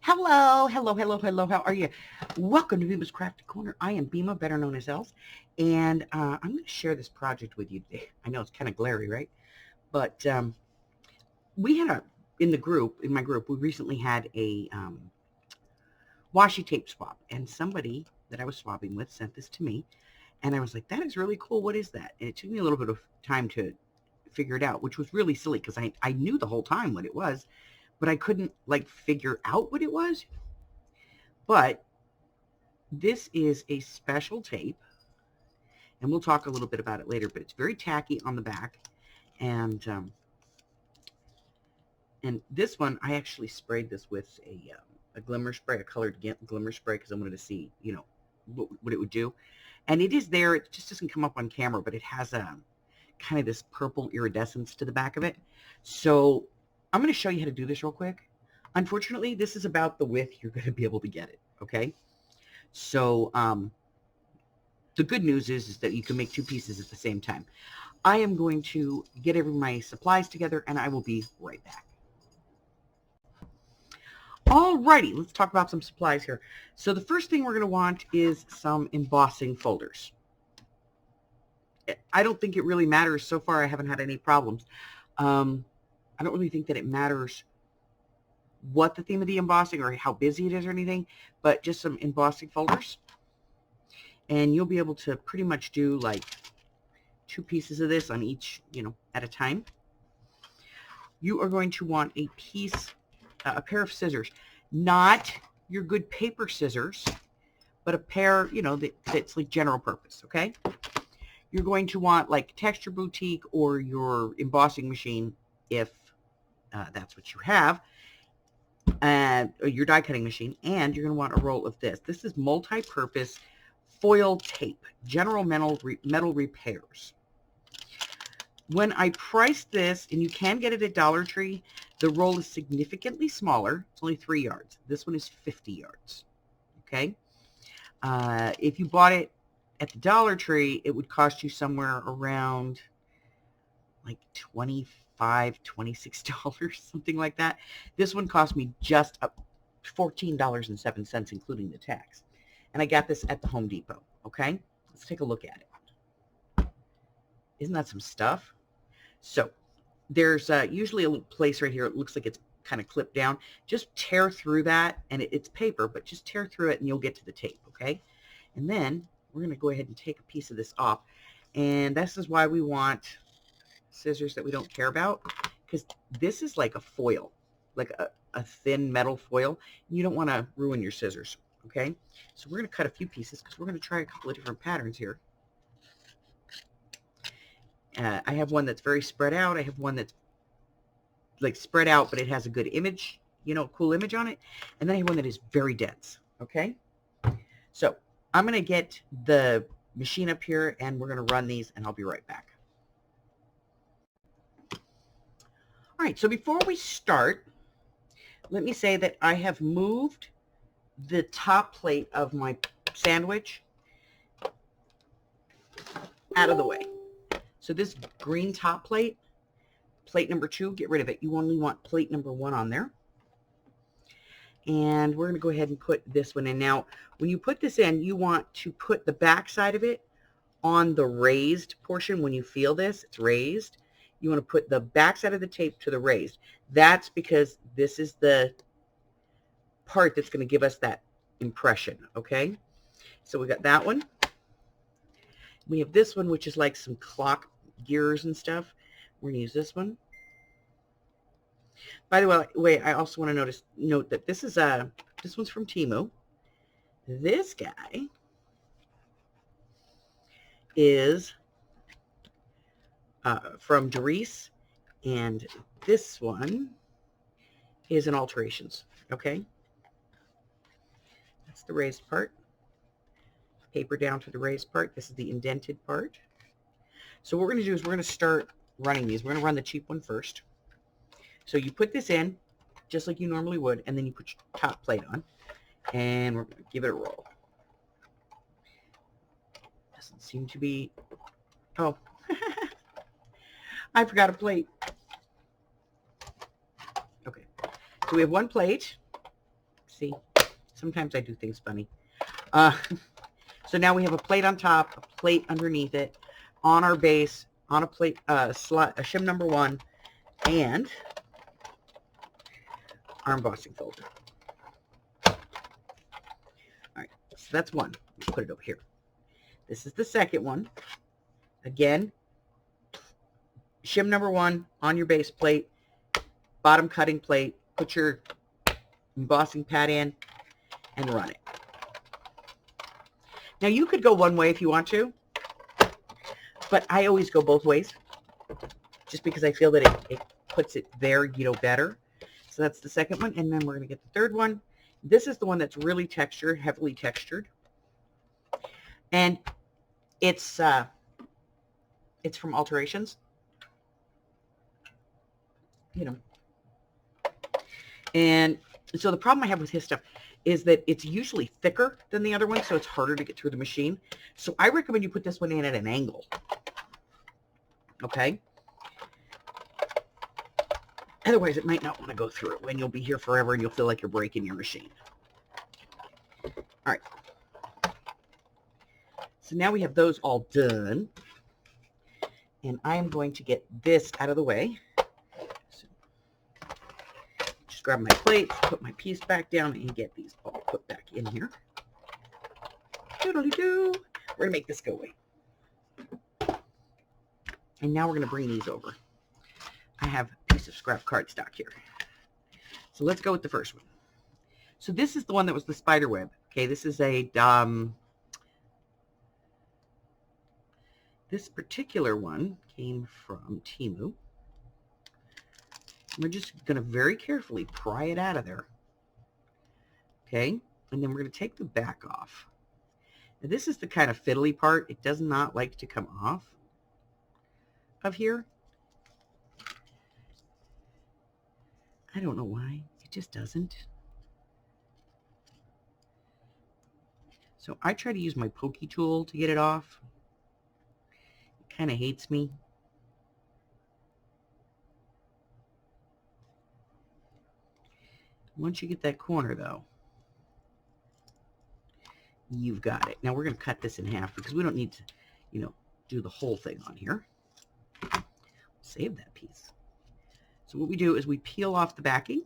Hello, hello, hello, hello. How are you? Welcome to Beema's Crafty Corner. I am Beema, better known as Els, and I'm going to share this project with you today. I know it's kind of glary, right? But we had in my group, we recently had a washi tape swap, and somebody that I was swapping with sent this to me, and I was like, that is really cool. What is that? And it took me a little bit of time to figure it out, which was really silly because I knew the whole time what it was, but I couldn't like figure out what it was. But this is a special tape, and we'll talk a little bit about it later, but it's very tacky on the back. And this one, I actually sprayed this with a glimmer spray, a colored glimmer spray, because I wanted to see, what it would do. And it is there. It just doesn't come up on camera, but it has a kind of this purple iridescence to the back of it. So I'm going to show you how to do this real quick. Unfortunately, this is about the width you're going to be able to get it, okay? So the good news is that you can make two pieces at the same time. I am going to get my supplies together, and I will be right back. Alrighty, let's talk about some supplies here. So the first thing we're going to want is some embossing folders. I don't think it really matters. So far, I haven't had any problems. I don't really think that it matters what the theme of the embossing or how busy it is or anything, but just some embossing folders. And you'll be able to pretty much do like two pieces of this on each, at a time. You are going to want a pair of scissors, not your good paper scissors, but a pair, that's like general purpose, okay? You're going to want like Texture Boutique or your embossing machine if that's what you have, or your die cutting machine, and you're going to want a roll of this. This is multi-purpose foil tape, General Metal Repairs. When I priced this, and you can get it at Dollar Tree, the roll is significantly smaller. It's only 3 yards. This one is 50 yards, okay? If you bought it at the Dollar Tree, it would cost you somewhere around like $25, $26, something like that. This one cost me just $14.07, including the tax. And I got this at the Home Depot, okay? Let's take a look at it. Isn't that some stuff? So there's usually a little place right here. It looks like it's kind of clipped down. Just tear through that, and it's paper, but just tear through it and you'll get to the tape, okay? And then we're going to go ahead and take a piece of this off. And this is why we want scissors that we don't care about, because this is like a foil, like a thin metal foil. You don't want to ruin your scissors, okay? So we're going to cut a few pieces because we're going to try a couple of different patterns here. I have one that's very spread out. I have one that's like spread out, but it has a good image, cool image on it. And then I have one that is very dense, okay? So I'm going to get the machine up here, and we're going to run these, and I'll be right back. All right, so before we start, let me say that I have moved the top plate of my sandwich out of the way. So this green top plate, plate number 2, get rid of it. You only want plate number 1 on there. And we're going to go ahead and put this one in. Now, when you put this in, you want to put the back side of it on the raised portion. When you feel this, it's raised. You want to put the back side of the tape to the raised. That's because this is the part that's going to give us that impression, okay? So we got that one. We have this one, which is like some clock gears and stuff. We're going to use this one. By the way, I also want to note that this one's from Temu. This guy is from Doris, and this one is an Alterations, okay? That's the raised part. Paper down to the raised part. This is the indented part. So what we're going to do is we're going to start running these. We're going to run the cheap one first. So you put this in just like you normally would, and then you put your top plate on, and we're going to give it a roll. Doesn't seem to be... Oh, I forgot a plate. Okay, so we have one plate. See, sometimes I do things funny. So now we have a plate on top, a plate underneath it, on our base, on a plate, slot, a shim number 1, and our embossing folder. All right, so that's one. Let's put it over here. This is the second one. Again, shim number 1 on your base plate, bottom cutting plate, put your embossing pad in and run it. Now you could go one way if you want to, but I always go both ways just because I feel that it puts it there, better. So that's the second one. And then we're going to get the third one. This is the one that's really textured, heavily textured. And it's from Alterations. And so the problem I have with his stuff is that it's usually thicker than the other one, so it's harder to get through the machine. So I recommend you put this one in at an angle. Okay? Otherwise, it might not want to go through, and you'll be here forever, and you'll feel like you're breaking your machine. All right. So now we have those all done. And I am going to get this out of the way. So just grab my plate, put my piece back down, and get these all put back in here. Doodly-doo. We're going to make this go away. And now we're going to bring these over. I have a piece of scrap cardstock here. So let's go with the first one. So this is the one that was the spider web. Okay, this is a, this particular one came from Temu. We're just going to very carefully pry it out of there. Okay, and then we're going to take the back off. Now, this is the kind of fiddly part. It does not like to come off of here. I don't know why. It just doesn't. So I try to use my pokey tool to get it off. It kind of hates me. Once you get that corner, though, you've got it. Now we're going to cut this in half because we don't need to, do the whole thing on here. Save that piece. So what we do is we peel off the backing.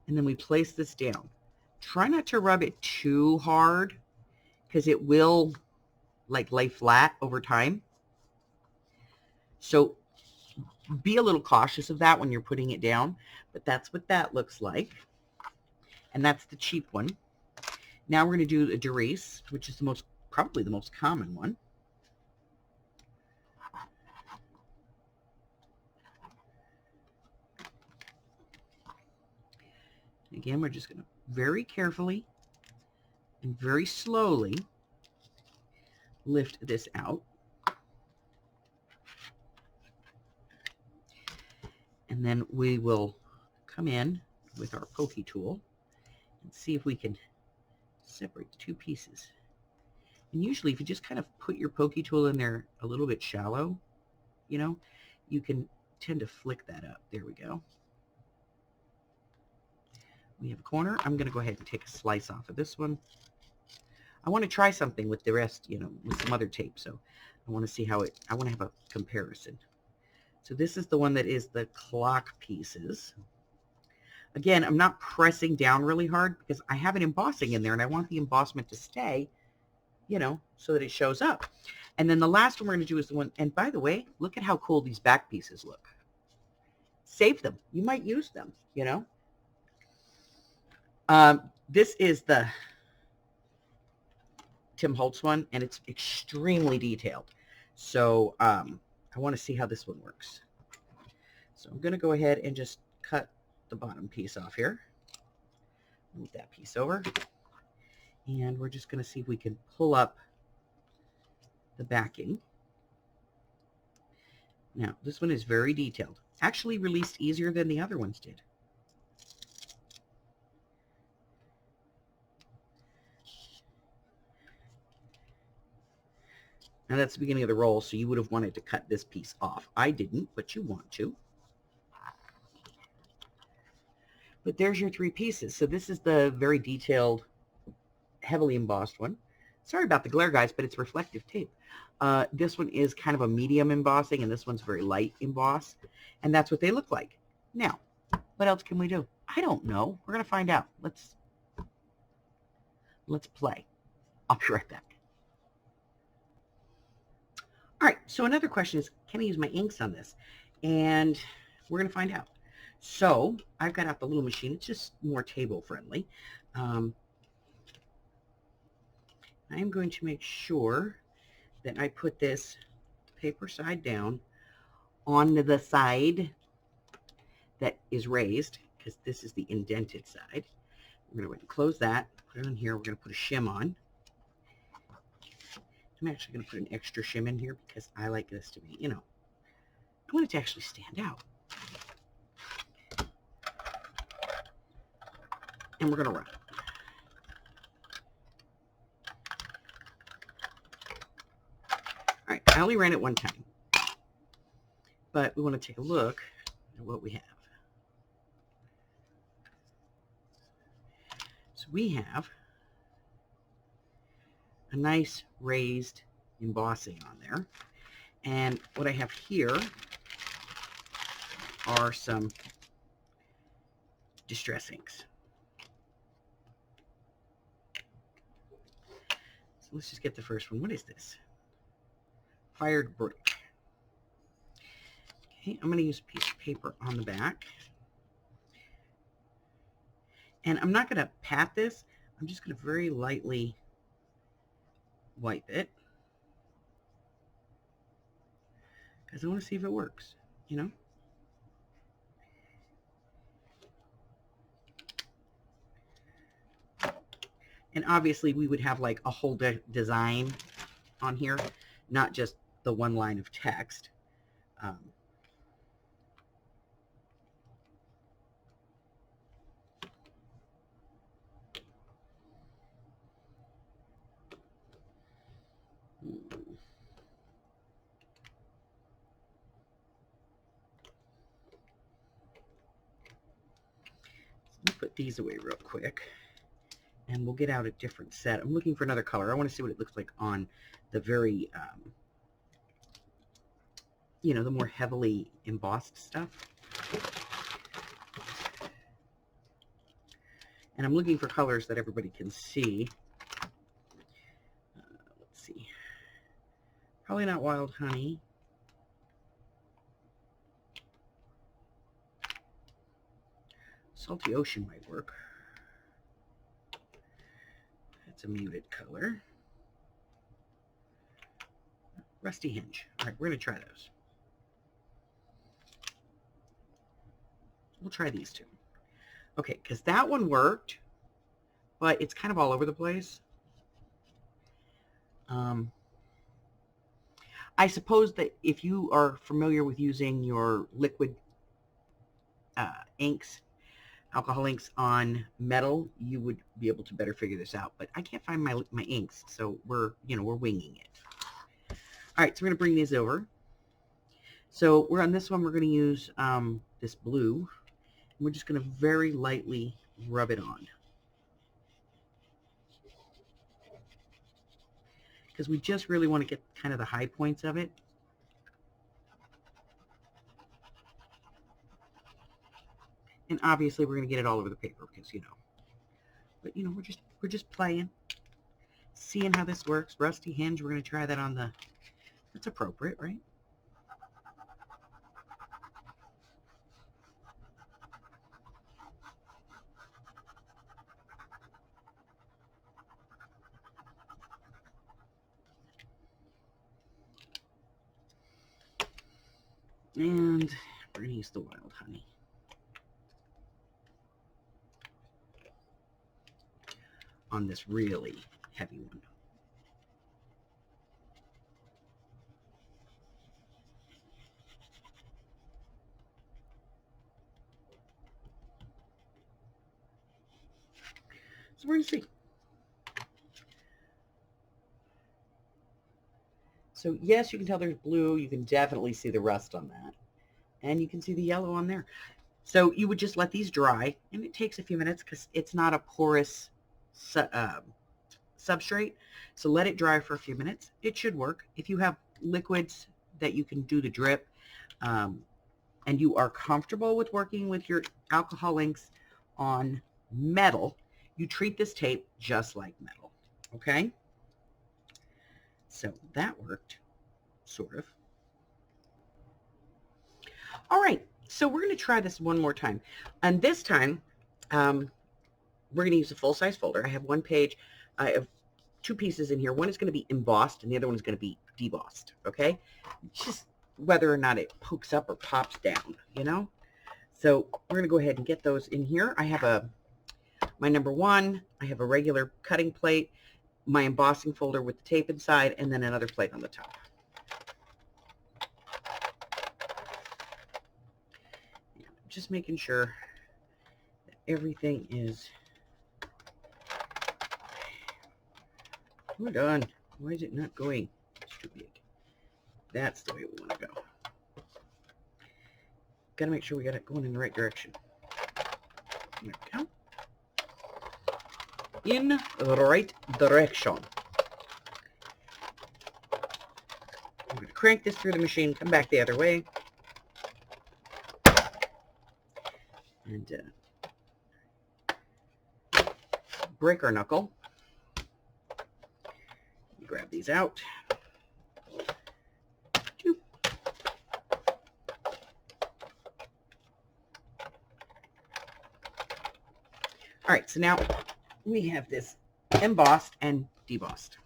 And then we place this down. Try not to rub it too hard because it will lay flat over time. So be a little cautious of that when you're putting it down. But that's what that looks like. And that's the cheap one. Now we're going to do a Derice, which is probably the most common one. Again, we're just going to very carefully and very slowly lift this out. And then we will come in with our pokey tool and see if we can separate the two pieces. And usually if you just kind of put your pokey tool in there a little bit shallow, you can tend to flick that up. There we go. We have a corner. I'm going to go ahead and take a slice off of this one. I want to try something with the rest, with some other tape. So I want to see how I want to have a comparison. So this is the one that is the clock pieces. Again, I'm not pressing down really hard because I have an embossing in there and I want the embossment to stay, so that it shows up. And then the last one we're going to do is the one, and by the way, look at how cool these back pieces look. Save them. You might use them, This is the Tim Holtz one, and it's extremely detailed. So I want to see how this one works. So I'm going to go ahead and just cut the bottom piece off here. Move that piece over. And we're just going to see if we can pull up the backing. Now, this one is very detailed. Actually released easier than the other ones did. Now that's the beginning of the roll, so you would have wanted to cut this piece off. I didn't, but you want to. But there's your 3 pieces. So this is the very detailed, heavily embossed one. Sorry about the glare, guys, but it's reflective tape. This one is kind of a medium embossing, and this one's very light emboss. And that's what they look like. Now, what else can we do? I don't know. We're going to find out. Let's play. I'll be right back. All right, so another question is, can I use my inks on this? And we're going to find out. So I've got out the little machine. It's just more table friendly. I am going to make sure that I put this paper side down on the side that is raised, because this is the indented side. We're going to close that, put it on here. We're going to put a shim on. I'm actually going to put an extra shim in here because I like this to be, I want it to actually stand out. And we're going to run it. All right, I only ran it one time, but we want to take a look at what we have. So we have a nice raised embossing on there. And what I have here are some distress inks. So let's just get the first one. What is this? Fired brick. Okay, I'm going to use a piece of paper on the back. And I'm not going to pat this. I'm just going to very lightly wipe it, because I want to see if it works, And obviously we would have like a whole design on here, not just the one line of text. Let me put these away real quick, and we'll get out a different set. I'm looking for another color. I want to see what it looks like on the very, the more heavily embossed stuff. And I'm looking for colors that everybody can see. Let's see. Probably not Wild Honey. Salty Ocean might work. That's a muted color. Rusty Hinge. All right, we're going to try those. We'll try these two. Okay, because that one worked, but it's kind of all over the place. I suppose that if you are familiar with using your liquid inks, alcohol inks on metal, you would be able to better figure this out. But I can't find my inks, so we're winging it. All right, so we're going to bring these over. So we're on this one. We're going to use this blue. And we're just going to very lightly rub it on, because we just really want to get kind of the high points of it. And obviously we're going to get it all over the paper because, but we're just playing, seeing how this works. Rusty Hinge, we're going to try that on the, that's appropriate, right? And we're going to use the Wild Honey. On this really heavy one. So we're going to see. So yes, you can tell there's blue. You can definitely see the rust on that. And you can see the yellow on there. So you would just let these dry, and it takes a few minutes because it's not a porous substrate. So let it dry for a few minutes. It should work. If you have liquids that you can do the drip, and you are comfortable with working with your alcohol inks on metal, you treat this tape just like metal, okay? So that worked, sort of. All right, so we're going to try this one more time. And this time, we're going to use a full-size folder. I have one page. I have two pieces in here. One is going to be embossed, and the other one is going to be debossed, okay? Just whether or not it pokes up or pops down, you know? So we're going to go ahead and get those in here. I have my number one. I have a regular cutting plate, my embossing folder with the tape inside, and then another plate on the top. Just making sure that everything is... Hold on. Why is it not going? It's too big. That's the way we want to go. Got to make sure we got it going in the right direction. There we go. In the right direction. I'm going to crank this through the machine, come back the other way. And break our knuckle. Grab these out. Two. All right, so now we have this embossed and debossed.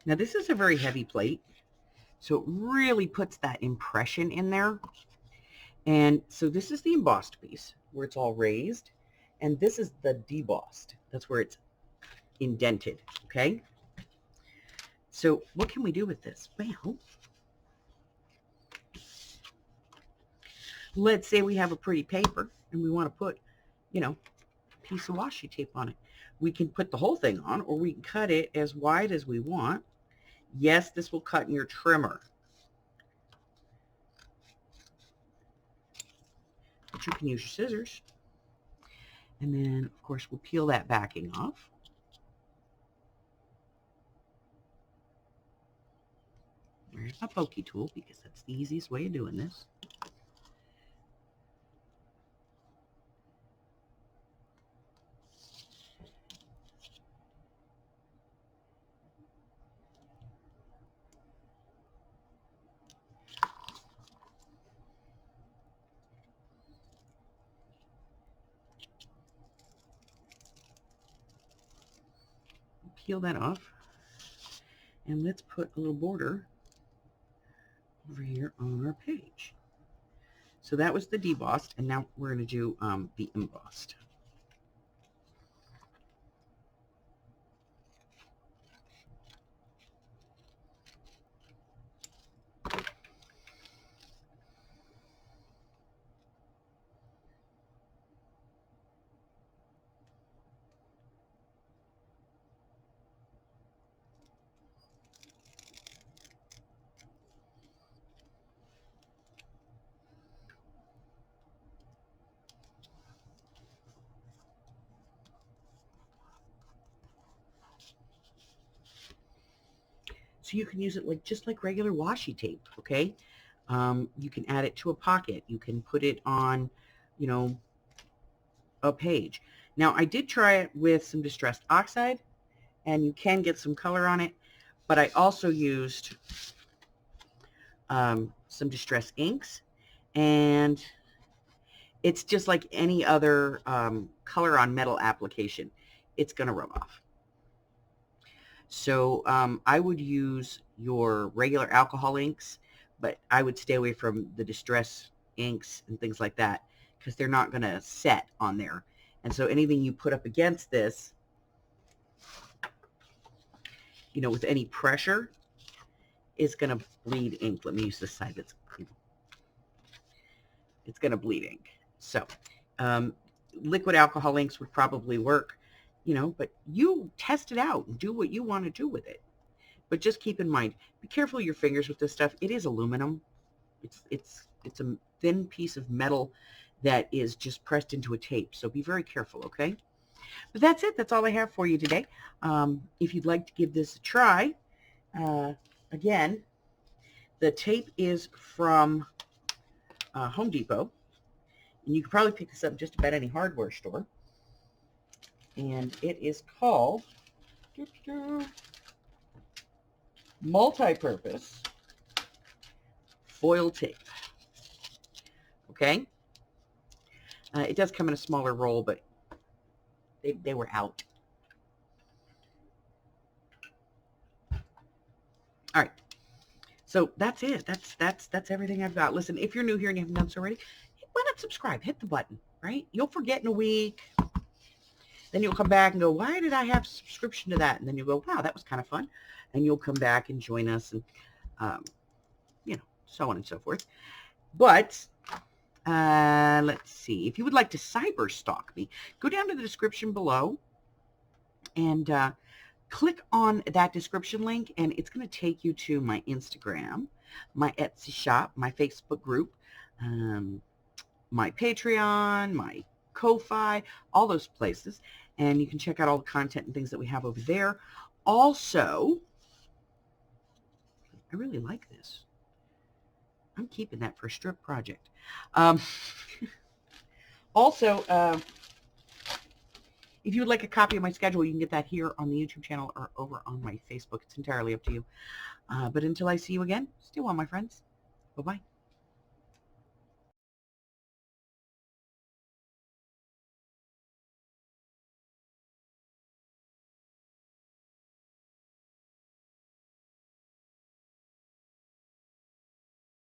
Now this is a very heavy plate, so it really puts that impression in there. And so this is the embossed piece where it's all raised, and this is the debossed. That's where it's indented, okay? So what can we do with this? Well, let's say we have a pretty paper and we want to put, you know, a piece of washi tape on it. We can put the whole thing on, or we can cut it as wide as we want. Yes, this will cut in your trimmer. But you can use your scissors. And then, of course, we'll peel that backing off. There's my pokey tool, because that's the easiest way of doing this. Peel that off, and let's put a little border over here on our page. So that was the debossed, and now we're going to do the embossed. So you can use it like just like regular washi tape, okay? You can add it to a pocket. You can put it on, you know, a page. Now, I did try it with some distressed oxide, and you can get some color on it, but I also used some distressed inks, and it's just like any other color on metal application. It's going to rub off. So I would use your regular alcohol inks, but I would stay away from the distress inks and things like that, because they're not going to set on there. And so anything you put up against this, you know, with any pressure, is going to bleed ink. Let me use this side. It's going to bleed ink. So liquid alcohol inks would probably work, but you test it out and do what you want to do with it. But just keep in mind, be careful of your fingers with this stuff. It is aluminum. It's a thin piece of metal that is just pressed into a tape. So be very careful, okay? But that's it. That's all I have for you today. If you'd like to give this a try, again, the tape is from Home Depot. And you can probably pick this up in just about any hardware store. And it is called multi-purpose foil tape. Okay? It does come in a smaller roll, but they were out. All right. So that's it. That's everything I've got. Listen, if you're new here and you haven't done so already, why not subscribe? Hit the button, right? You'll forget in a week. Then you'll come back and go, why did I have a subscription to that? And then you'll go, wow, that was kind of fun. And you'll come back and join us and, so on and so forth. But let's see. If you would like to cyber stalk me, go down to the description below and click on that description link, and it's going to take you to my Instagram, my Etsy shop, my Facebook group, my Patreon, my Ko-Fi, all those places. And you can check out all the content and things that we have over there. Also, I really like this. I'm keeping that for a strip project. Also, if you would like a copy of my schedule, you can get that here on the YouTube channel or over on my Facebook. It's entirely up to you. But until I see you again, stay well, my friends. Bye-bye.